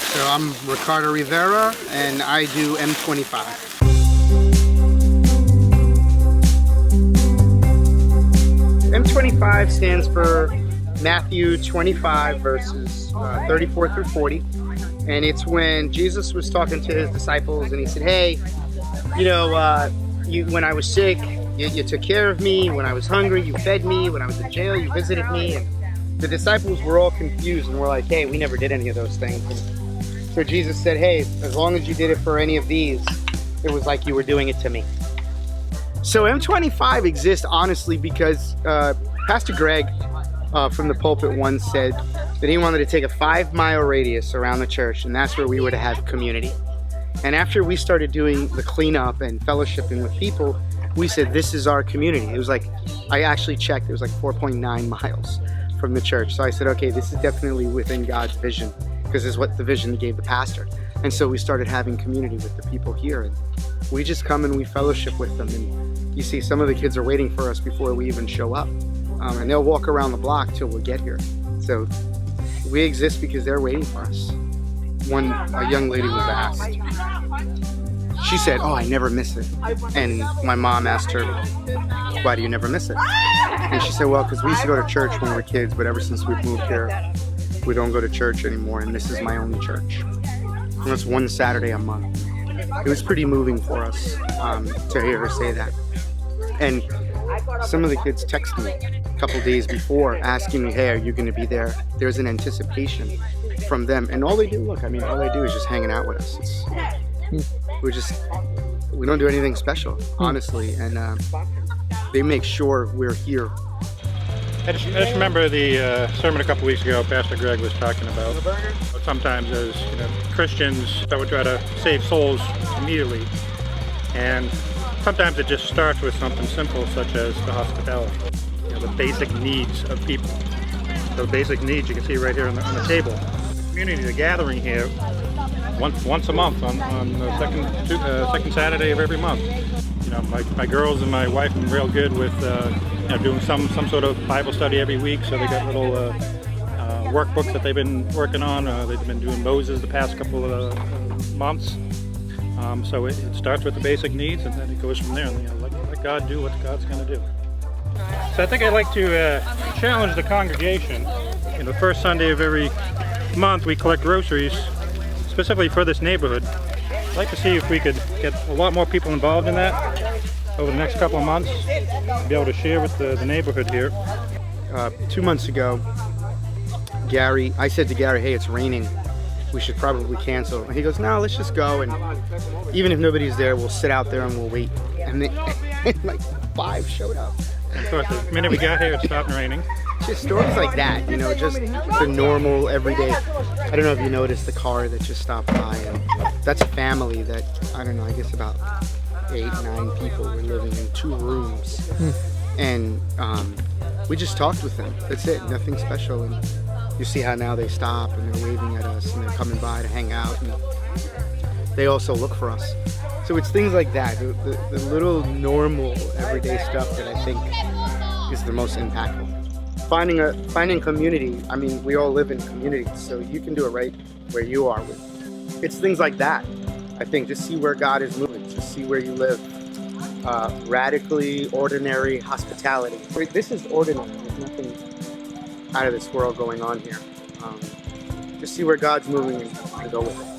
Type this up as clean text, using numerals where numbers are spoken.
So I'm Ricardo Rivera, and I do M25. M25 stands for Matthew 25 verses 34 through 40. And it's when Jesus was talking to his disciples and he said, hey, when I was sick, you took care of me. When I was hungry, you fed me. When I was in jail, you visited me. And the disciples were all confused and were like, hey, we never did any of those things. And so Jesus said, hey, as long as you did it for any of these, it was like you were doing it to me. So M25 exists honestly because Pastor Greg from the pulpit once said that he wanted to take a 5-mile radius around the church, and that's where we were to have community. And after we started doing the cleanup and fellowshipping with people, we said, this is our community. It was like, I actually checked, it was like 4.9 miles from the church. So I said, okay, this is definitely within God's vision, because this is what the vision he gave the pastor. And so we started having community with the people here, and we just come and we fellowship with them. And you see, some of the kids are waiting for us before we even show up. And they'll walk around the block till we get here. So we exist because they're waiting for us. A young lady was asked, she said, oh, I never miss it. And my mom asked her, why do you never miss it? And she said, well, because we used to go to church when we were kids, but ever since we've moved here, we don't go to church anymore, and this is my only church. And it's one Saturday a month. It was pretty moving for us to hear her say that. And some of the kids texted me a couple days before asking me, hey, are you going to be there? There's an anticipation from them. And all they do is just hanging out with us. We don't do anything special, honestly. And they make sure we're here. I just remember the sermon a couple weeks ago Pastor Greg was talking about sometimes as Christians that would try to save souls immediately, and sometimes it just starts with something simple such as the hospitality, the basic needs of people. Those basic needs you can see right here on the table. The community, the gathering here once a month on the second Saturday of every month. My girls and my wife are real good with doing some sort of Bible study every week, so they got little workbooks that they've been working on. They've been doing Moses the past couple of months. So it starts with the basic needs, and then it goes from there. Let God do what God's going to do. So I think I'd like to challenge the congregation. The first Sunday of every month we collect groceries specifically for this neighborhood. I'd like to see if we could get a lot more people involved in that over the next couple of months, be able to share with the neighborhood here. 2 months ago, I said to Gary, hey, it's raining. We should probably cancel. And he goes, no, let's just go. And even if nobody's there, we'll sit out there and we'll wait. And then like 5 showed up. Of course, the minute we got here, it stopped raining. Just stories like that, just the normal, everyday. I don't know if you noticed the car that just stopped by. And that's a family that, I don't know, I guess about 8, 9 people were living in 2 rooms. And we just talked with them. That's it, nothing special. And you see how now they stop and they're waving at us and they're coming by to hang out, and they also look for us. So it's things like that, the little normal everyday stuff that I think is the most impactful. Finding community, we all live in communities, so you can do it right where you are. It's things like that, I think, just see where God is moving, just see where you live. Radically ordinary hospitality. This is ordinary, there's nothing out of this world going on here. Just see where God's moving and go with it.